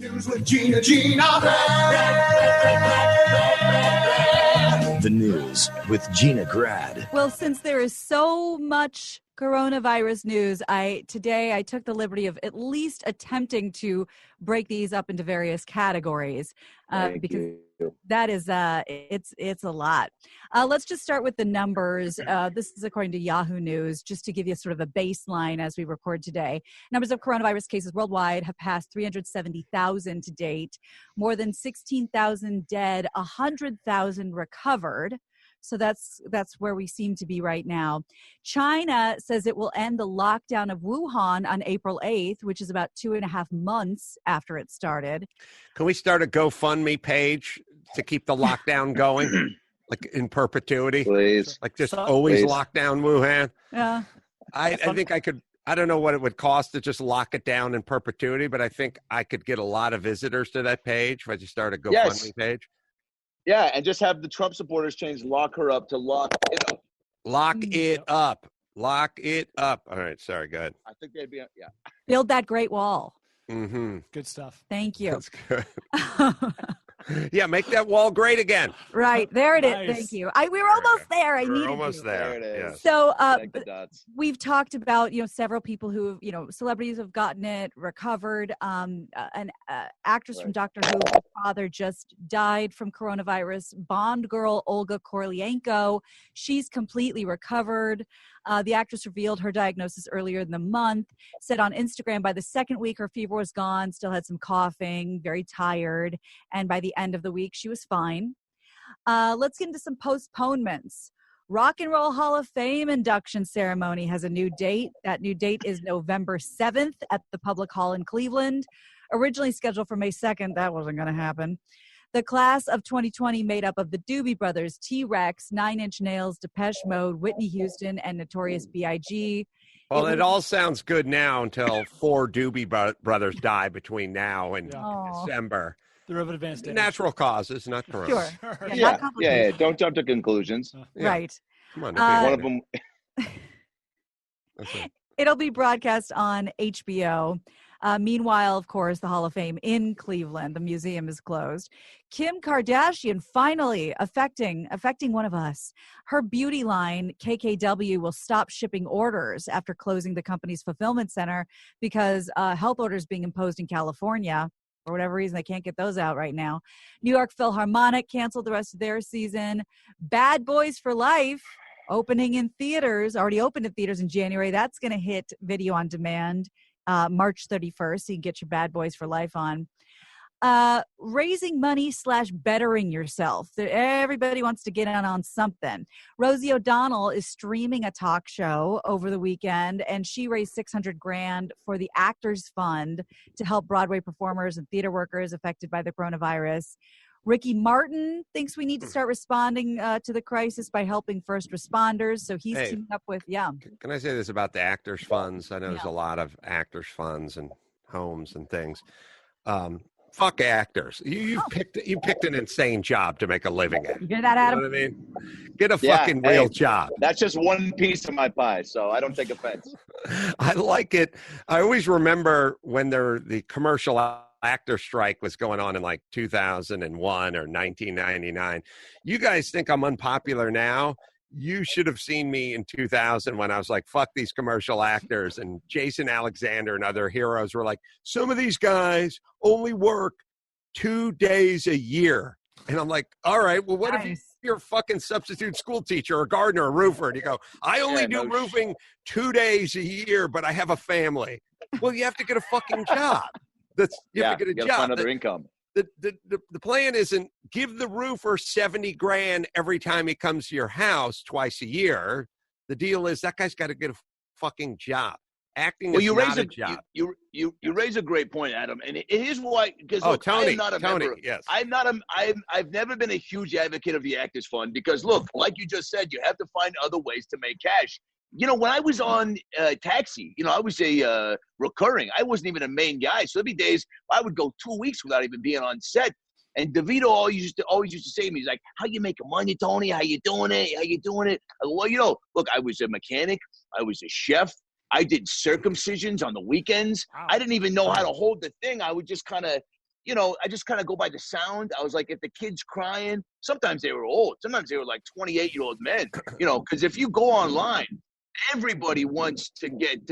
News with Gina. The news with Gina Grad. Well, since there is so much coronavirus news, today I took the liberty of at least attempting to break these up into various categories because that is it's a lot. Let's just start with the numbers. This is according to Yahoo News, just to give you sort of a baseline as we record today. Numbers of coronavirus cases worldwide have passed 370,000 to date, more than 16,000 dead, 100,000 recovered. So that's where we seem to be right now. China says it will end the lockdown of Wuhan on April 8th, which is about 2.5 months after it started. Can we start a GoFundMe page to keep the lockdown going, like in perpetuity? Please. Like just always lock down Wuhan? Yeah. I think I could. I don't know what it would cost to just lock it down in perpetuity, but I think I could get a lot of visitors to that page if I just start a GoFundMe page. Yeah, and just have the Trump supporters change "lock her up" to "lock it up." Lock it up. Lock it up. All right. Sorry. Go ahead. I think they'd be. Yeah. Build that Great Wall. Mm-hmm. Good stuff. Thank you. That's good. Yeah, make that wall great again. Right. There it is. Nice. Thank you. We were almost there. We're almost there. There it is. Yes. So We've we've talked about, several people who, celebrities have gotten it, recovered. An actress from Doctor Who, her father just died from coronavirus. Bond girl Olga Kurylenko, she's completely recovered. The actress revealed her diagnosis earlier in the month, said on Instagram by the second week her fever was gone, still had some coughing, very tired, and by the end of the week she was fine. Let's get into some postponements. Rock and Roll Hall of Fame induction ceremony has a new date. That new date is November 7th at the Public Hall in Cleveland. Originally scheduled for May 2nd, that wasn't going to happen. The class of 2020 made up of the Doobie Brothers, T-Rex, Nine Inch Nails, Depeche Mode, Whitney Houston, and Notorious B.I.G. Well, it all sounds good now until 4 Doobie Brothers die between now and December. They're of advanced age. Natural causes, not corona. Sure. Yeah. Don't jump to conclusions. Yeah. Right. Come on. One of them. It'll be broadcast on HBO. Meanwhile, of course, the Hall of Fame in Cleveland, the museum is closed. Kim Kardashian finally affecting one of us. Her beauty line, KKW, will stop shipping orders after closing the company's fulfillment center because health orders being imposed in California. For whatever reason, they can't get those out right now. New York Philharmonic canceled the rest of their season. Bad Boys for Life, already opened in theaters in January. That's going to hit video on demand March 31st. So you can get your Bad Boys for Life on. Raising money / bettering yourself. Everybody wants to get in on something. Rosie O'Donnell is streaming a talk show over the weekend, and she raised $600,000 for the Actors Fund to help Broadway performers and theater workers affected by the coronavirus. Ricky Martin thinks we need to start responding to the crisis by helping first responders. So he's teaming up with, Can I say this about the Actors Funds? I know there's a lot of Actors Funds and homes and things. Fuck actors. You picked an insane job to make a living at. You hear that, Adam? You know what I mean? Get a fucking real job. That's just one piece of my pie, so I don't take offense. I like it. I always remember when the commercial actor strike was going on in like 2001 or 1999. You guys think I'm unpopular now? You should have seen me in 2000 when I was like, fuck these commercial actors. And Jason Alexander and other heroes were like, some of these guys only work 2 days a year. And I'm like, all right, well, what if you're a fucking substitute school teacher or gardener or roofer? And you go, I only do roofing 2 days a year, but I have a family. Well, you have to get a fucking job. You have to get a job. Find another income. The plan isn't give the roofer $70,000 every time he comes to your house twice a year. The deal is that guy's got to get a fucking job. Acting is not a job. You raise a great point, Adam, and here's why. Because Tony, I'm not a member. Yes, I've never been a huge advocate of the Actors Fund because look, like you just said, you have to find other ways to make cash. When I was on Taxi, I was a recurring. I wasn't even a main guy. So there'd be days I would go 2 weeks without even being on set. And DeVito always used to say to me, he's like, how you making money, Tony? How you doing it? I go, well, look, I was a mechanic. I was a chef. I did circumcisions on the weekends. Wow. I didn't even know how to hold the thing. I would just kind of I just kind of go by the sound. I was like, if the kid's crying, sometimes they were old. Sometimes they were like 28-year-old men, because if you go online, everybody wants to get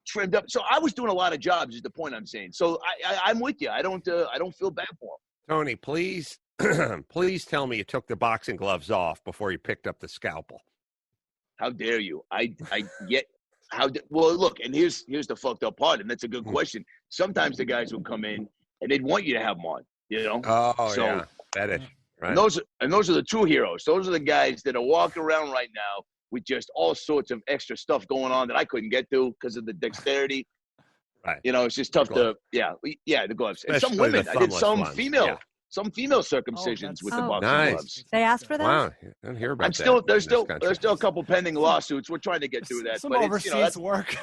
trimmed up. So I was doing a lot of jobs is the point I'm saying. So I'm with you. I don't feel bad for him. Tony, please, please tell me you took the boxing gloves off before you picked up the scalpel. How dare you? Well, look, and here's the fucked up part, and that's a good question. Sometimes the guys would come in and they'd want you to have them on, Oh, so, yeah. That is right. And those are the true heroes. Those are the guys that are walking around right now with just all sorts of extra stuff going on that I couldn't get to because of the dexterity. Right. It's just tough the gloves. Especially And some women, I did some ones. female circumcisions with the boxing gloves. They asked for that? Wow, I don't hear about that. There's still a couple pending lawsuits. We're trying to get through that. Some but overseas work.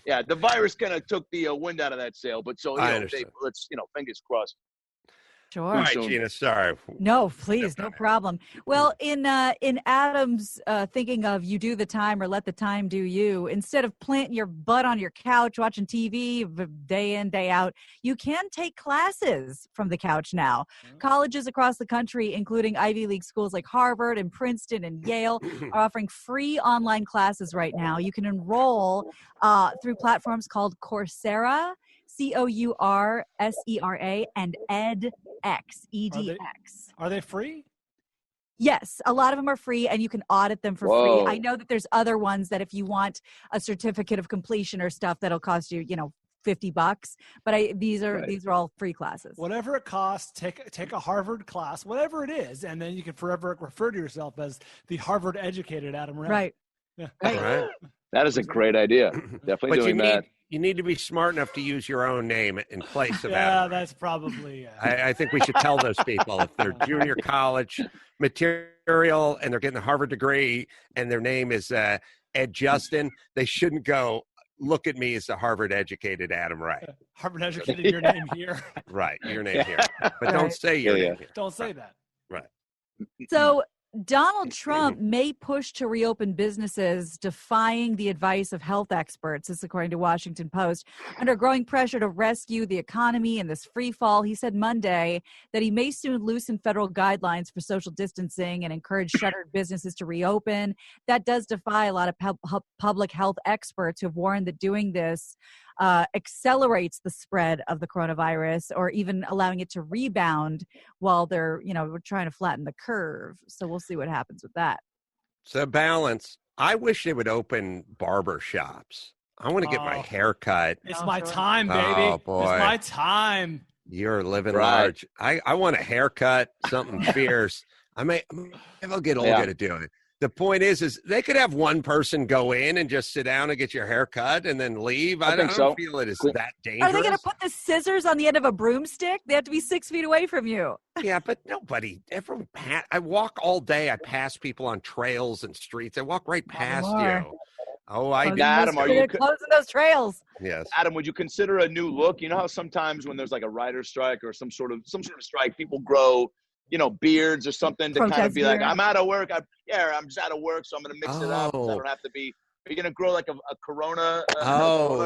Yeah, the virus kind of took the wind out of that sail. But so let's fingers crossed. Sure. All right, Gina, sorry. No, please, no problem. Well, in Adam's thinking of you do the time or let the time do you, instead of planting your butt on your couch watching TV day in, day out, you can take classes from the couch now. Colleges across the country, including Ivy League schools like Harvard and Princeton and Yale, are offering free online classes right now. You can enroll through platforms called Coursera, Coursera, and edX, EDX. Are they free? Yes, a lot of them are free, and you can audit them for free. I know that there's other ones that if you want a certificate of completion or stuff, that'll cost you, $50. But these are all free classes. Whatever it costs, take a Harvard class, whatever it is, and then you can forever refer to yourself as the Harvard educated Adam Ray. Right. Yeah. Right. That is a great idea. Definitely doing that. You need to be smart enough to use your own name in place of Adam. Adam. That's probably. I think we should tell those people if they're junior college material and they're getting a Harvard degree and their name is Ed Justin, they shouldn't go, look at me as a Harvard educated Adam Ray. Harvard educated, your name here. Right, your name here. But don't say your name here. Don't say that. Right. So Donald Trump may push to reopen businesses, defying the advice of health experts, this according to Washington Post. Under growing pressure to rescue the economy in this free fall, he said Monday that he may soon loosen federal guidelines for social distancing and encourage shuttered businesses to reopen. That does defy a lot of public health experts who have warned that doing this accelerates the spread of the coronavirus, or even allowing it to rebound while they're, we're trying to flatten the curve. So we'll see what happens with that. So balance. I wish they would open barber shops. I want to get my hair cut. It's my time, baby. Oh, boy. It's my time. You're living large. I want a haircut, something fierce. Maybe I'll get older to do it. The point is they could have one person go in and just sit down and get your hair cut and then leave. I don't feel it is that dangerous. Are they going to put the scissors on the end of a broomstick? They have to be 6 feet away from you. Yeah, but nobody ever. I walk all day. I pass people on trails and streets. I walk right past you. Oh, I do. Adam, are you closing those trails? Yes. Adam, would you consider a new look? You know how sometimes when there's like a writer's strike or some sort of strike, people grow beards or something to kind of be like, I'm out of work. I'm just out of work, so I'm going to mix it up. I don't have to be. Are you going to grow like a Corona?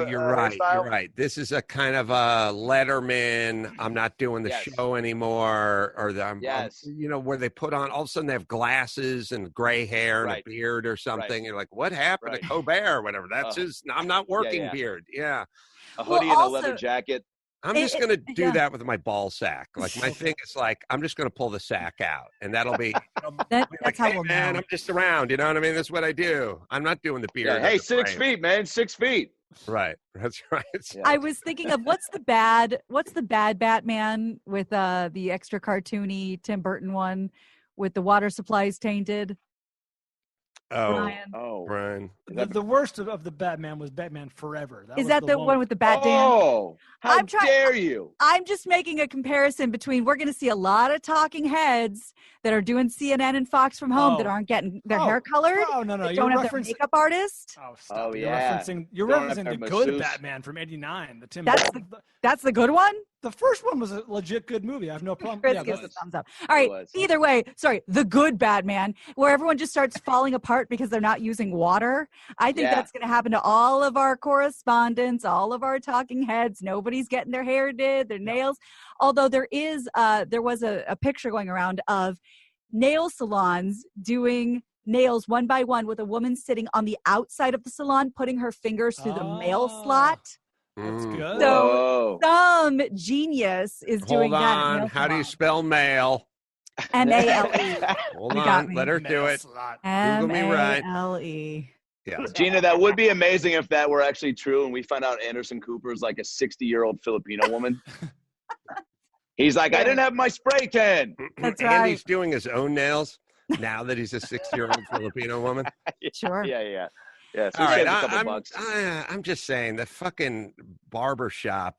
You're right. You're right. This is a kind of a Letterman. I'm not doing the show anymore, or where they put on. All of a sudden, they have glasses and gray hair and a beard or something. Right. You're like, what happened to Colbert or whatever? That's his. I'm not working beard. Yeah. A hoodie and a leather jacket. I'm just going to do that with my ball sack. Like my thing is like, I'm just going to pull the sack out and that'll be, that's how we'll know. I'm just around. You know what I mean? That's what I do. I'm not doing the beard. Hey, 6 feet, man, 6 feet. Right. That's right. I was thinking of what's the bad Batman with the extra cartoony Tim Burton one with the water supplies tainted. Brian. The worst of the Batman was Batman Forever. Is that the one with the Bat Dan? Oh, how dare you! I'm just making a comparison between we're going to see a lot of talking heads that are doing CNN and Fox from home that aren't getting their hair colored. Oh, no. They don't have their makeup artist. Oh, stop. You're referencing the good Batman from '89. That's the good one? The first one was a legit good movie. I have no problem. Chris Yeah, gives a but thumbs up. All right. was. Either way, sorry, the good Batman, where everyone just starts falling apart because they're not using water. I think Yeah. that's going to happen to all of our correspondents, all of our talking heads. Nobody's getting their hair did, their nails. Although there was a picture going around of nail salons doing nails one by one with a woman sitting on the outside of the salon, putting her fingers through the mail slot. That's good. So Whoa. some genius is doing Hold that. at on. nail How do you salons. spell male? MALE. Hold You got on. me. Let her do Nail it. slot. Google me right. MALE. Yeah. Gina, that would be amazing if that were actually true and we find out Anderson Cooper is like a 60-year-old Filipino woman. He's like, I didn't have my spray tan. That's And right. he's doing his own nails now that he's a 60-year-old Filipino woman. Sure. Yeah. Yeah, so All he right, saves a couple bucks. I'm just saying the fucking barber shop,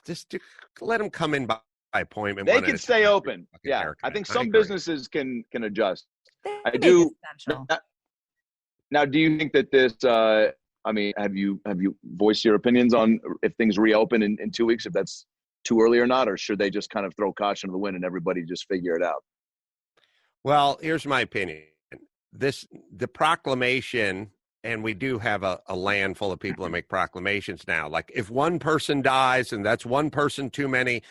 let them come in by appointment. They one at can a stay time. open. Fucking Yeah, haircut. I think I some agree. businesses can adjust. They I make do. essential. Now, do you think that this? I mean, have you voiced your opinions on if things reopen in 2 weeks? If that's too early or not, or should they just kind of throw caution to the wind and everybody just figure it out? Well, here's my opinion. The proclamation, and we do have a land full of people that make proclamations now. Like if one person dies and that's one person too many,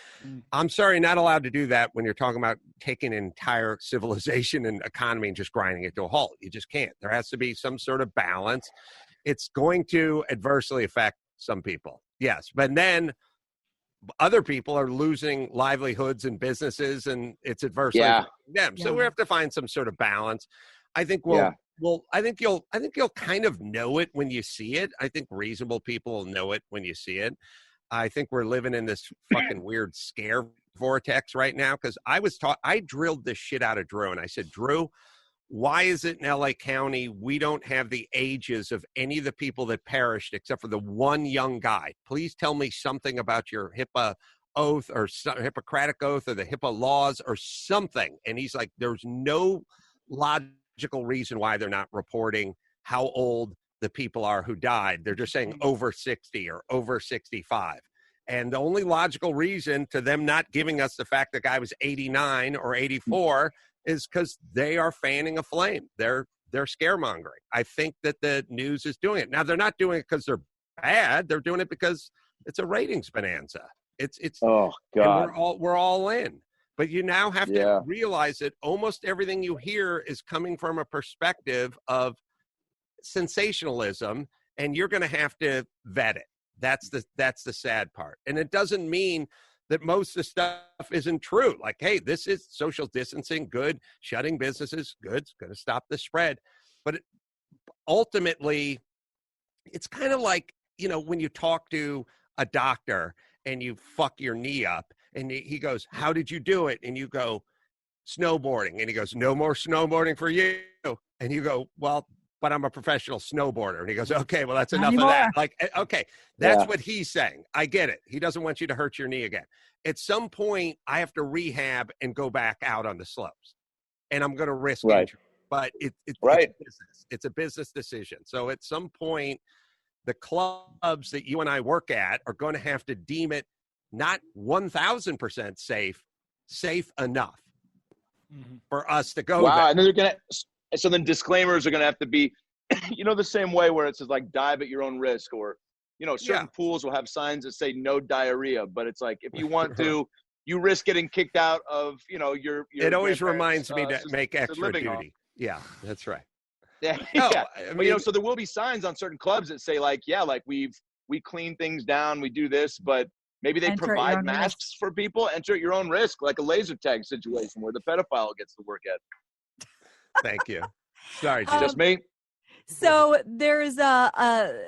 I'm sorry, not allowed to do that when you're talking about taking an entire civilization and economy and just grinding it to a halt. You just can't. There has to be some sort of balance. It's going to adversely affect some people. Yes. But then other people are losing livelihoods and businesses and it's adversely affecting them. So we have to find some sort of balance. I think I think you'll kind of know it when you see it. I think reasonable people will know it when you see it. I think we're living in this fucking weird scare vortex right now because I drilled this shit out of Drew and I said, Drew, why is it in LA County we don't have the ages of any of the people that perished except for the one young guy? Please tell me something about your HIPAA oath or Hippocratic oath or the HIPAA laws or something. And he's like, there's no logical reason why they're not reporting how old the people are who died. They're just saying over 60 or over 65. And the only logical reason to them not giving us the fact the guy was 89 or 84 is because they are fanning a flame. They're scaremongering. I think that the news is doing it. Now, they're not doing it because they're bad. They're doing it because it's a ratings bonanza. It's Oh, God. we're all in. But you now have to realize that almost everything you hear is coming from a perspective of sensationalism, and you're going to have to vet it. That's the sad part. And it doesn't mean that most of the stuff isn't true. Like, hey, this is social distancing, good. Shutting businesses, good. It's going to stop the spread. But ultimately, it's kind of like, when you talk to a doctor and you fuck your knee up, and he goes, how did you do it? And you go, snowboarding. And he goes, no more snowboarding for you. And you go, well, but I'm a professional snowboarder. And he goes, okay, well, that's enough of that. Like, okay, that's what he's saying. I get it. He doesn't want you to hurt your knee again. At some point, I have to rehab and go back out on the slopes. And I'm going to risk injury. But it's a business. It's a business decision. So at some point, the clubs that you and I work at are going to have to deem it not 1,000% safe enough for us to go. Wow. And then so then disclaimers are going to have to be, the same way where it says like dive at your own risk, or, certain pools will have signs that say no diarrhea, but it's like, if you want to, you risk getting kicked out of, your it always reminds me to make extra duty. Home. Yeah, that's right. Yeah. No, yeah. I mean, But, so there will be signs on certain clubs that say like, we clean things down, we do this, but maybe they provide masks for people. Enter at your own risk, like a laser tag situation where the pedophile gets to work at. Thank you. Sorry, just me. So there's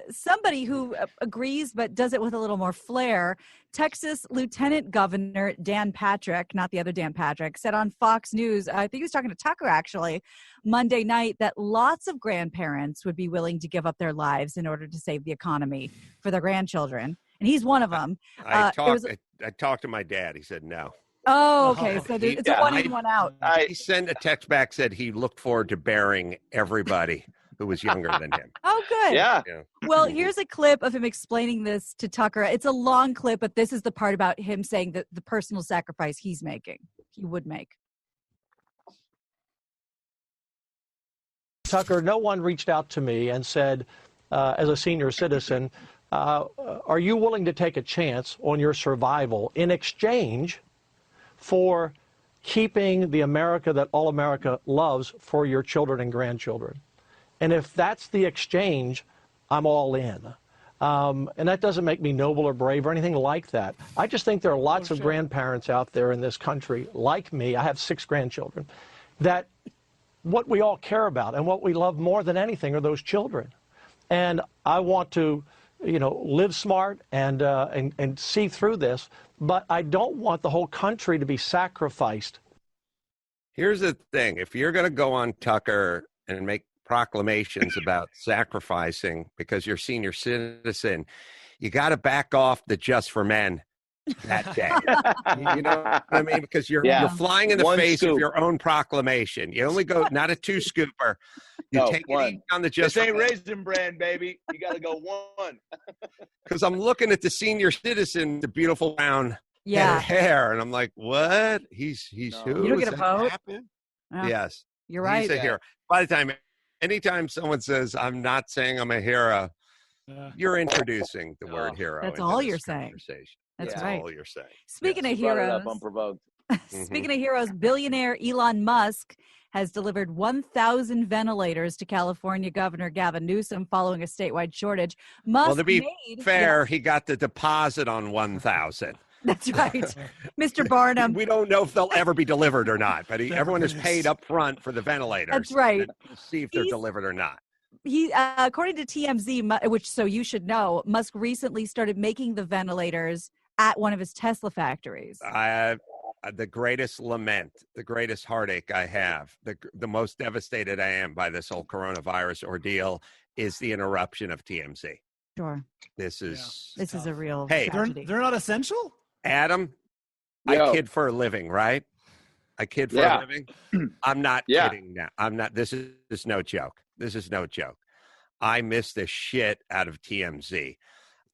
somebody who agrees but does it with a little more flair. Texas Lieutenant Governor Dan Patrick, not the other Dan Patrick, said on Fox News, I think he was talking to Tucker actually, Monday night, that lots of grandparents would be willing to give up their lives in order to save the economy for their grandchildren. And he's one of them. I talked to my dad. He said no. Oh, okay. So it's a one in, one out. He sent a text back, said he looked forward to burying everybody who was younger than him. Oh, good. Yeah. Well, here's a clip of him explaining this to Tucker. It's a long clip, but this is the part about him saying that the personal sacrifice he would make. Tucker, no one reached out to me and said, as a senior citizen, are you willing to take a chance on your survival in exchange for keeping the America that all America loves for your children and grandchildren? And if that's the exchange, I'm all in. And that doesn't make me noble or brave or anything like that. I just think there are lots of grandparents out there in this country, like me, I have 6 grandchildren, that what we all care about and what we love more than anything are those children. And I want to, live smart and see through this, but I don't want the whole country to be sacrificed. Here's the thing. If you're going to go on Tucker and make proclamations about sacrificing because you're a senior citizen, you got to back off the Just for Men that day. You know what I mean? Because you're flying in the face of your own proclamation. You only go, not a 2-scooper. You take it on the Just This ain't for Men. Raisin Bran, baby. You got to go 1. Because I'm looking at the senior citizen, the beautiful brown hair, and I'm like, what? He's who? You don't get a vote? Oh. Yes. You're right. He's a hero. By the time, anytime someone says, I'm not saying I'm a hero, you're introducing the word hero. That's all you're saying. That's right. All you're saying. Speaking of Brought it heroes, up unprovoked. speaking of heroes, billionaire Elon Musk has delivered 1,000 ventilators to California Governor Gavin Newsom following a statewide shortage. Well, to be fair, he got the deposit on 1,000. That's right. Mr. Barnum. We don't know if they'll ever be delivered or not, but everyone is paid up front for the ventilators. That's right. To see if they're delivered or not. He, according to TMZ, which so you should know, Musk recently started making the ventilators at one of his Tesla factories. The greatest lament, the greatest heartache I have, the most devastated I am by this whole coronavirus ordeal is the interruption of TMZ. Sure. This is a real tragedy. They're not essential? Adam, I kid for a living, right? I kid for a living. I'm not kidding now. I'm not. This is no joke. This is no joke. I miss the shit out of TMZ.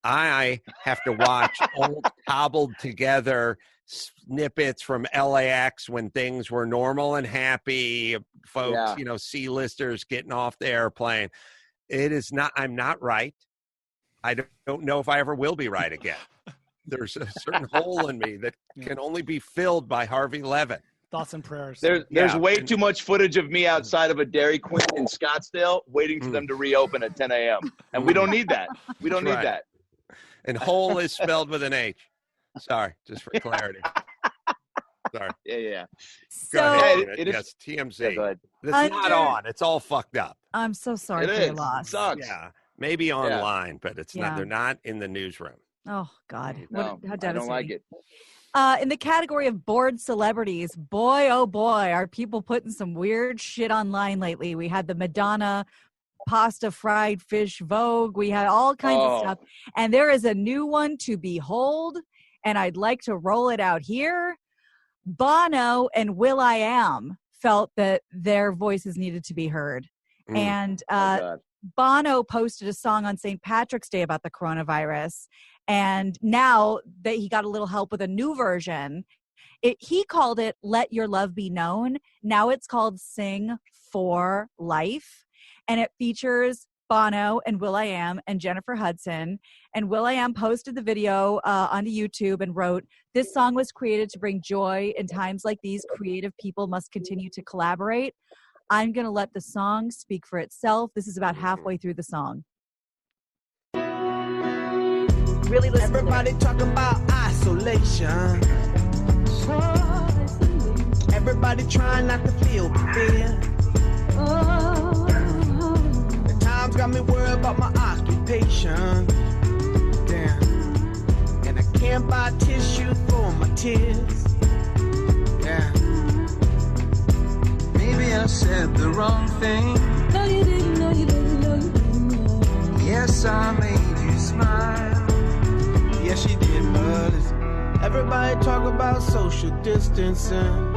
I have to watch old cobbled together snippets from LAX when things were normal and happy. Folks, C-listers getting off the airplane. It is not. I'm not right. I don't know if I ever will be right again. There's a certain hole in me that can only be filled by Harvey Levin. Thoughts and prayers. There's way too much footage of me outside of a Dairy Queen in Scottsdale waiting for them to reopen at 10 a.m. And we don't need that. We don't need that. And hole is spelled with an H. Sorry, just for clarity. Sorry. Yeah. So, go ahead. Yes, TMZ. Yeah, go ahead. It's not on. It's all fucked up. I'm so sorry for your loss. It sucks. Yeah. Maybe online, but it's not. They're not in the newsroom. Oh, God. No, how devastating. I don't like it. In the category of bored celebrities, boy, oh boy, are people putting some weird shit online lately. We had the Madonna pasta fried fish Vogue. We had all kinds of stuff. And there is a new one to behold, and I'd like to roll it out here. Bono and will.i.am felt that their voices needed to be heard. And Bono posted a song on St. Patrick's Day about the coronavirus. And now that he got a little help with a new version, he called it Let Your Love Be Known. Now it's called Sing for Life. And it features Bono and will.i.am and Jennifer Hudson. And will.i.am posted the video onto YouTube and wrote, "This song was created to bring joy in times like these. Creative people must continue to collaborate. I'm going to let the song speak for itself." This is about halfway through the song. Really listen. Everybody talk about isolation. Everybody trying not to feel fear. The times got me worried about my occupation. Damn. And I can't buy tissue for my tears. Yeah. Maybe I said the wrong thing. No, you didn't, no, you didn't, no, you didn't. Yes, I made you smile. Yes, she did, but everybody talk about social distancing,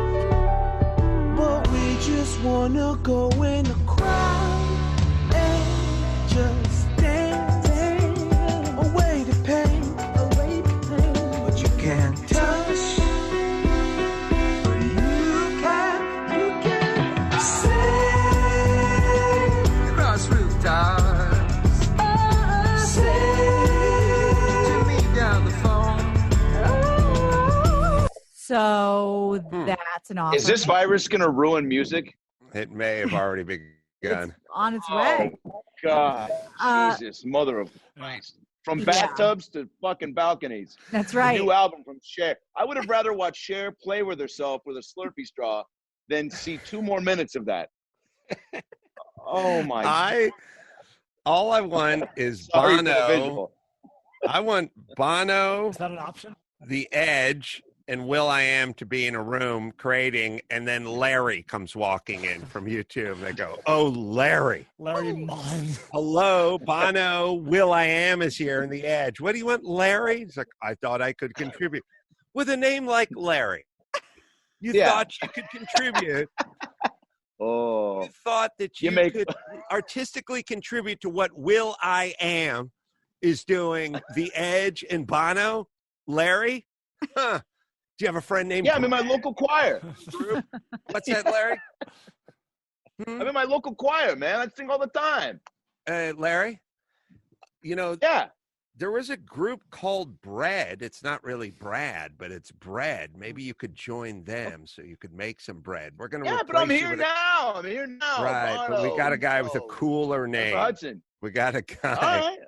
but we just wanna go in the crowd So that's an offer. Is this virus going to ruin music? It may have already begun. It's on its way. Oh, God. Jesus, mother of Christ. From bathtubs to fucking balconies. That's right. The new album from Cher. I would have rather watched Cher play with herself with a Slurpee straw than see 2 more minutes of that. Oh, my God. All I want is Sorry for the Bono. visual. I want Bono, Is that an option? The Edge, and Will.i.am to be in a room creating, and then Larry comes walking in from YouTube. They go, "Oh, Larry. Larry Mullen. Hello, Bono. Will.i.am is here in The Edge. What do you want, Larry?" He's like, "I thought I could contribute." With a name like Larry, you thought you could contribute. Oh. You thought that you could artistically contribute to what Will.i.am is doing, The Edge and Bono? Larry? Huh. Do you have a friend named I'm in my local choir. What's that, Larry? I'm in my local choir, man. I sing all the time. Larry? You know, there was a group called Bread. It's not really Brad, but it's Bread. Maybe you could join them so you could make some bread. We're going to but I'm here now. I'm here now. Right, Bono. but we got a guy with a cooler name. Hudson. We got a guy. All right.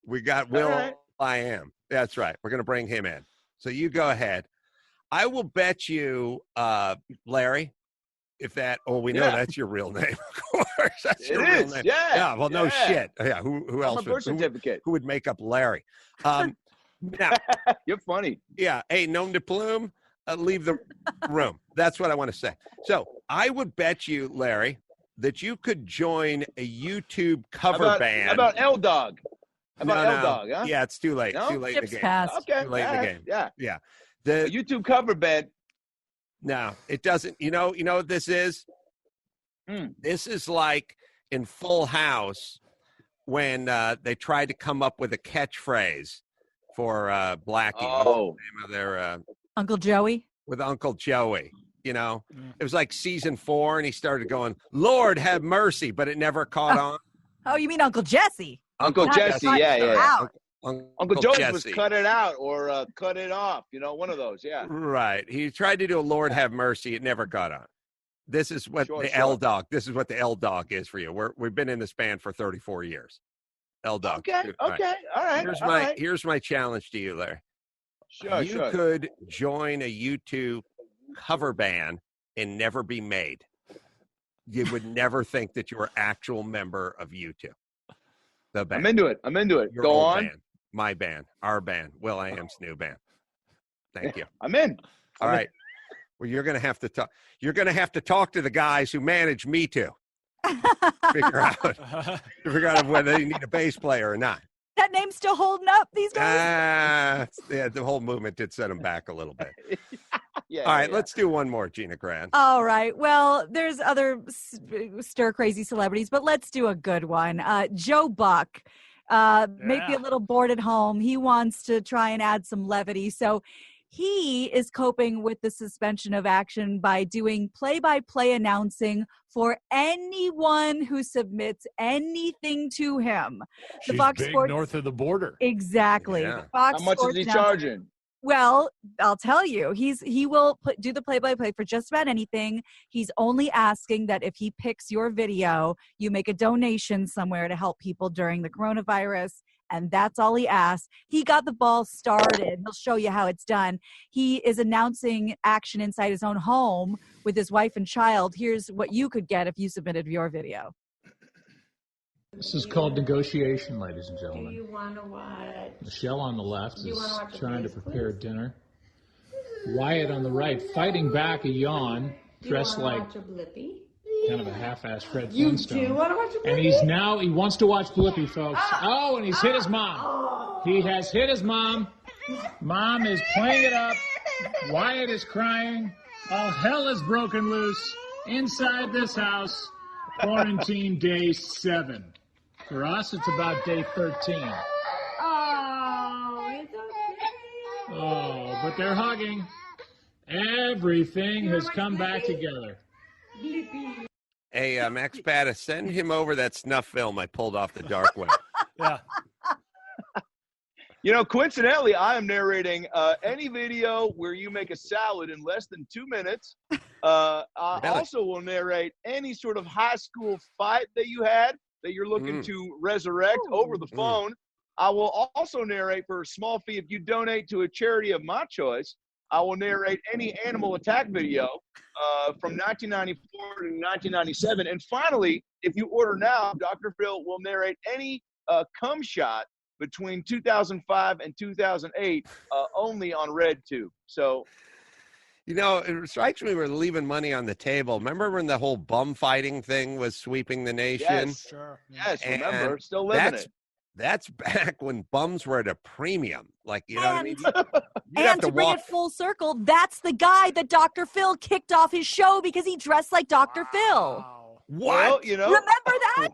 We got Will.i.am. That's right. We're going to bring him in. So you go ahead. I will bet you, Larry, if that, we know that's your real name, of course. That's your real name. Yeah, well, no shit. Yeah, who else? My birth certificate. Who would make up Larry? Now, you're funny. Yeah, hey, nom de plume, leave the room. That's what I want to say. So I would bet you, Larry, that you could join a YouTube cover band. How about L-Dog? How about L-Dog, huh? Yeah, it's too late. No? Too late in the game. Passed. Okay. Too late in the game. Yeah. The YouTube cover band. No, it doesn't. You know what this is? This is like in Full House when they tried to come up with a catchphrase for Blackie. Oh. What's the name of their Uncle Joey? With Uncle Joey. You know, it was like season 4, and he started going, "Lord have mercy," but it never caught on. Oh, you mean Uncle Jesse? Uncle Jesse, yeah. Uncle Joey Jesse was cut it out or cut it off. You know, one of those, yeah. Right. He tried to do a Lord have mercy. It never got on. This is what L-Dog. This is what the L-Dog is for you. We've been in this band for 34 years. L-Dog. Okay. All right. Here's my challenge to you, Larry. You could join a YouTube cover band and never be made. You would never think that you were actual member of YouTube. The band. I'm into it. Your Go old on. Band, my band, our band, Will.i.am's new band. Thank you. I'm in. All right. Well, you're going to have to talk. You're going to have to talk to the guys who manage Me Too. Figure out whether they need a bass player or not. That name's still holding up these days? Yeah, the whole movement did set them back a little bit. Yeah. All right, let's do one more, Gina Grant. All right. Well, there's other stir-crazy celebrities, but let's do a good one. Joe Buck, maybe a little bored at home. He wants to try and add some levity. So he is coping with the suspension of action by doing play-by-play announcing for anyone who submits anything to him. She's Fox big Sports north of the border. Exactly. Yeah. Fox How much Sports is he charging? Well, I'll tell you, he will do the play-by-play for just about anything. He's only asking that if he picks your video, you make a donation somewhere to help people during the coronavirus, and that's all he asks. He got the ball started. He'll show you how it's done. He is announcing action inside his own home with his wife and child. Here's what you could get if you submitted your video. This is called negotiation, ladies and gentlemen. Do you want to watch? Michelle on the left Do you is wanna watch trying to the place, prepare please? dinner. Wyatt on the right fighting back a yawn, Do you dressed wanna like watch a Blippi? kind of a half-assed Fred You Flintstone. do want to watch a Blippi? And he wants to watch Blippi, folks. Oh, and he's hit his mom. He has hit his mom. Mom is playing it up. Wyatt is crying. All hell is broken loose inside this house. Quarantine day 7. For us, it's about day 13. Oh, it's okay. Oh, but they're hugging. Everything has come back together. Blippi. Hey, Max Pata, send him over that snuff film I pulled off the dark web. Yeah. Coincidentally, I am narrating any video where you make a salad in less than 2 minutes. I also will narrate any sort of high school fight that you had that you're looking to resurrect over the phone. I will also narrate for a small fee if you donate to a charity of my choice. I will narrate any animal attack video from 1994 to 1997. And finally, if you order now, Dr. Phil will narrate any cum shot between 2005 and 2008 only on RedTube. So, it strikes me we're leaving money on the table. Remember when the whole bum fighting thing was sweeping the nation? Yes, sure. Yes, remember, still living it. That's back when bums were at a premium. Like, you know what I mean? And to bring it full circle, that's the guy that Dr. Phil kicked off his show because he dressed like Dr. Phil. What? Well, Remember that?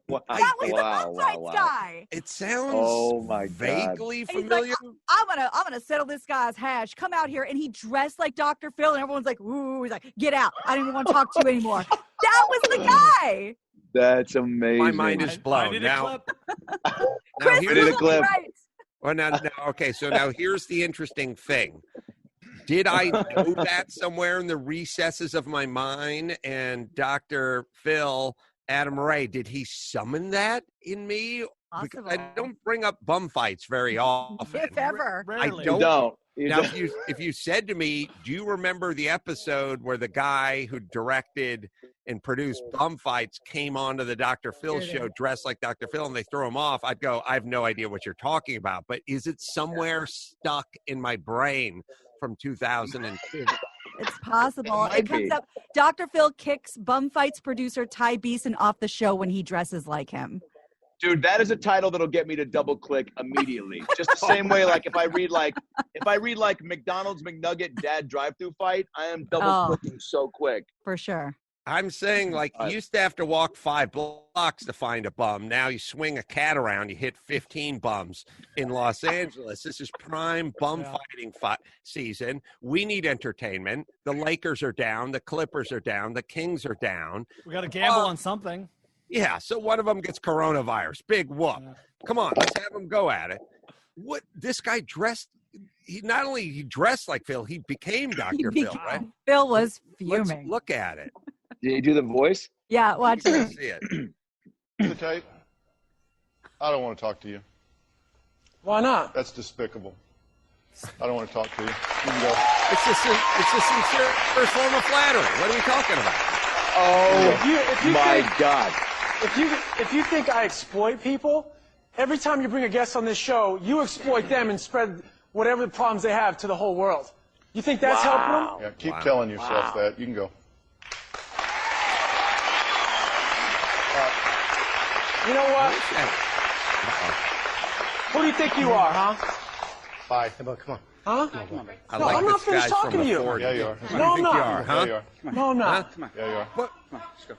That was the bum fights guy. It sounds vaguely familiar. Like, I'm gonna settle this guy's hash. Come out here, and he dressed like Dr. Phil, and everyone's like, "Ooh!" He's like, "Get out! I don't even want to talk to you anymore." That was the guy. That's amazing. My mind is blown. Chris, here's a clip. Right. Well, now, okay. So now here's the interesting thing. Did I know that somewhere in the recesses of my mind? And Dr. Phil, Adam Ray, did he summon that in me? Because I don't bring up bum fights very often. If ever. Rarely. If you said to me, do you remember the episode where the guy who directed and produced bum fights came onto the Dr. Phil show dressed like Dr. Phil and they throw him off, I'd go, I have no idea what you're talking about. But is it somewhere stuck in my brain from 2002? It's possible. It comes up. Dr. Phil kicks bum fights producer Ty Beeson off the show when he dresses like him. Dude, that is a title that'll get me to double click immediately. Just the same way, like if I read McDonald's McNugget dad drive-through fight, I am double clicking so quick. For sure. I'm saying, like, you used to have to walk 5 blocks to find a bum. Now you swing a cat around, you hit 15 bums in Los Angeles. This is prime bum fighting season. We need entertainment. The Lakers are down. The Clippers are down. The Kings are down. We got to gamble on something. Yeah, so one of them gets coronavirus. Big whoop. Yeah. Come on, let's have him go at it. What this guy dressed? He not only he dressed like Phil, he became Dr. Phil, right? Phil was fuming. Let's look at it. Did he do the voice? Yeah, watch it. See it. The tape. I don't want to talk to you. Why not? That's despicable. I don't want to talk to you. You can go. It's a sincere form of flattery. What are you talking about? Oh, my God. If you think I exploit people, every time you bring a guest on this show, you exploit them and spread whatever problems they have to the whole world. You think that's helping them? Yeah, keep telling yourself that. You can go. You know what? Who do you think you are, huh? Bye. Come on. Huh? Come on, I like I'm this not finished guy talking from to you. before. Yeah, you are. No, I'm not. You are, huh? Yeah, you are. No, I'm not. Yeah, you are. What? Come on, let's go.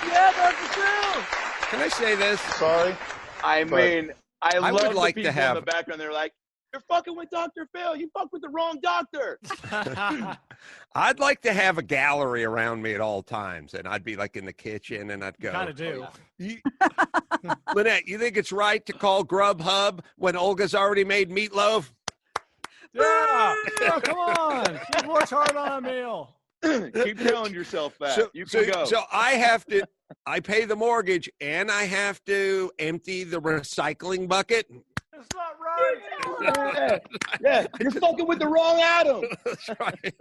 Yeah, that's the truth. Can I say this? Sorry. I mean, I love would like the to people have in the background. They're like, you're fucking with Dr. Phil. You fuck with the wrong doctor. I'd like to have a gallery around me at all times, and I'd be like in the kitchen, and I'd go. Kind of do. Lynette, you think it's right to call Grubhub when Olga's already made meatloaf? Yeah, come on. She works hard on a meal. Keep telling yourself that. You can go. So I pay the mortgage, and I have to empty the recycling bucket. That's not right. Yeah, you're fucking with the wrong Adam. That's right.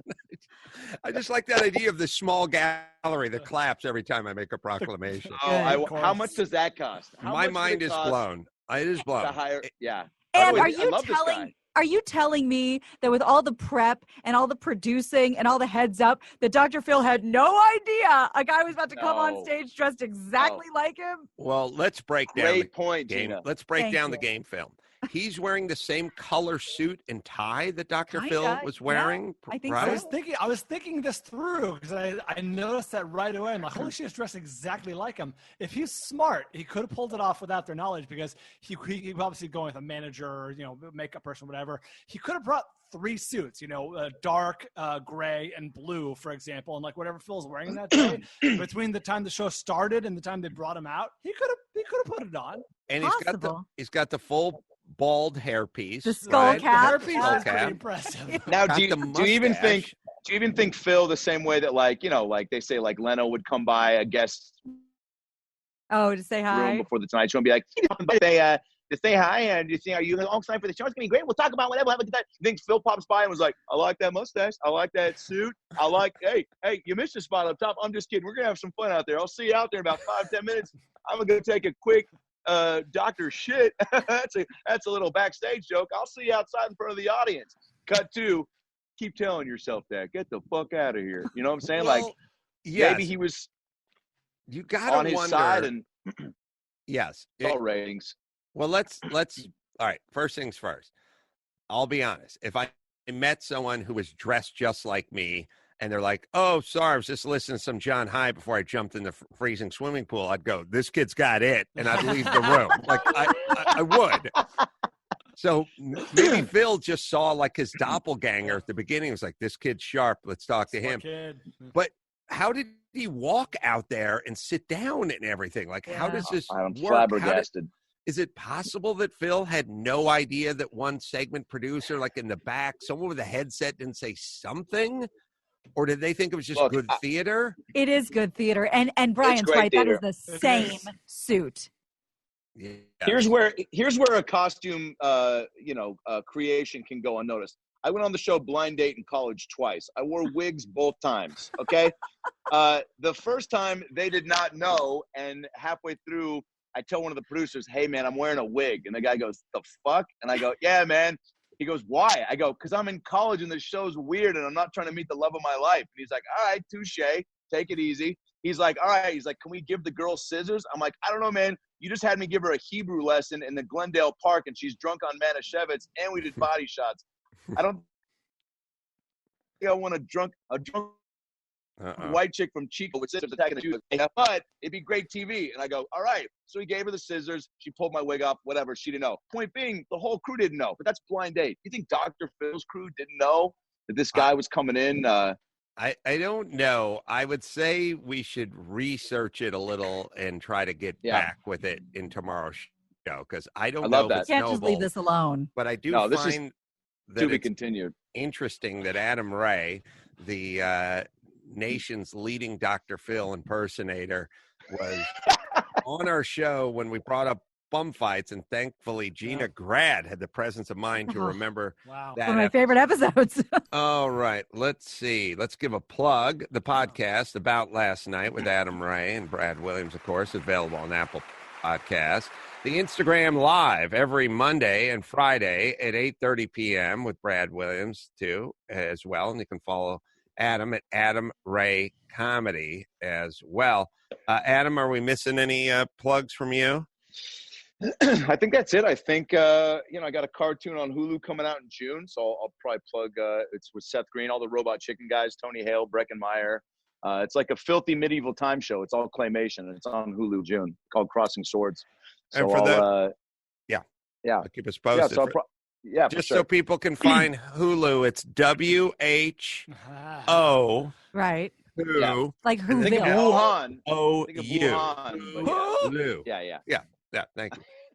I just like that idea of the small gallery that claps every time I make a proclamation. How much does that cost? My mind is blown. It is blown. Yeah. And are you telling me that with all the prep and all the producing and all the heads up that Dr. Phil had no idea a guy was about to come on stage dressed exactly like him? Well, let's break down Great point, game. Gina. Let's break down the game film. He's wearing the same color suit and tie that Dr. Phil was wearing. Yeah, I think right? so. I was thinking this through because I noticed that right away. I'm like, holy shit, he's dressed exactly like him. If he's smart, he could have pulled it off without their knowledge because he obviously going with a manager or makeup person, whatever. He could have brought 3 suits, dark, gray, and blue, for example, and like whatever Phil's wearing that day. Between the time the show started and the time they brought him out, he could could have put it on. And Possible. he's got the full bald hairpiece. The skull right? cap. The hairpiece Yeah. is pretty impressive. Now, Got do you the even mustache. think? Do you even think Phil the same way that, like, you know, like they say, like Leno would come by a guest Oh, to say room hi. before the Tonight Show and be like, to say hi and you say, are you all excited for the show? It's gonna be great. We'll talk about whatever. We'll have a good time. You think Phil pops by and was like, I like that mustache. I like that suit. I like, hey, you missed a spot up top. I'm just kidding. We're gonna have some fun out there. I'll see you out there in about 5-10 minutes. I'm gonna go take a quick doctor shit. that's a little backstage joke. I'll see you outside in front of the audience. Cut to, keep telling yourself that. Get the fuck out of here. You know what I'm saying? Well, like, yes. maybe he was You gotta on his wonder. side and Yes. it's all ratings. Well, let's all right. First things first. I'll be honest. If I met someone who was dressed just like me, and they're like, "Oh, sorry, I was just listening to some John Hyde before I jumped in the freezing swimming pool," I'd go, "This kid's got it," and I'd leave the room. Like I would. So maybe Phil just saw like his doppelganger at the beginning. He was like, "This kid's sharp. Let's talk to him." But how did he walk out there and sit down and everything? Like, how does this I'm work? flabbergasted. Is it possible that Phil had no idea that one segment producer, like in the back, someone with a headset didn't say something? Or did they think it was just good theater? It is good theater. And Brian's right. Theater. That is the same suit. Yeah. Here's where a costume creation can go unnoticed. I went on the show Blind Date in college twice. I wore wigs both times. Okay. The first time they did not know, and halfway through I tell one of the producers, "Hey man, I'm wearing a wig," and the guy goes, "The fuck?" And I go, "Yeah, man." He goes, "Why?" I go, "Because I'm in college and this show's weird and I'm not trying to meet the love of my life." And he's like, "All right, touche, take it easy." He's like, "All right." He's like, "Can we give the girl scissors?" I'm like, "I don't know, man. You just had me give her a Hebrew lesson in the Glendale Park and she's drunk on Manischewitz and we did body shots. I don't think I want a drunk white chick from Chico with scissors attacking the Jews, but it'd be great TV." And I go, "All right." So he gave her the scissors. She pulled my wig off, whatever. She didn't know. Point being, the whole crew didn't know, but that's Blind Date. You think Dr. Phil's crew didn't know that this guy was coming in? I don't know. I would say we should research it a little and try to get back with it in tomorrow's show, because I don't know if it's can't just leave this alone. But I do find that to be it's continued. Interesting that Adam Ray, the nation's leading Dr. Phil impersonator, was on our show when we brought up bum fights, and thankfully Gina Grad had the presence of mind to remember that. One of my favorite episodes. All right, let's see. Let's give a plug. The podcast About Last Night with Adam Ray and Brad Williams, of course, available on Apple Podcasts. The Instagram Live every Monday and Friday at 8:30 p.m. with Brad Williams, too, as well. And you can follow Adam at Adam Ray Comedy as well. Adam, are we missing any plugs from you? I think that's it. I think, I got a cartoon on Hulu coming out in June, so I'll probably plug, it's with Seth Green, all the Robot Chicken guys, Tony Hale, Breckenmeyer. It's like a filthy medieval time show. It's all claymation, and it's on Hulu June, called Crossing Swords. So and for that, yeah, keep us posted. Just so people can find Hulu, it's WHO. Right. Who? Yeah. Like Think of Whoville. Wuhan. O Think of U. Wuhan. Lou. Yeah. Yeah. Thank you.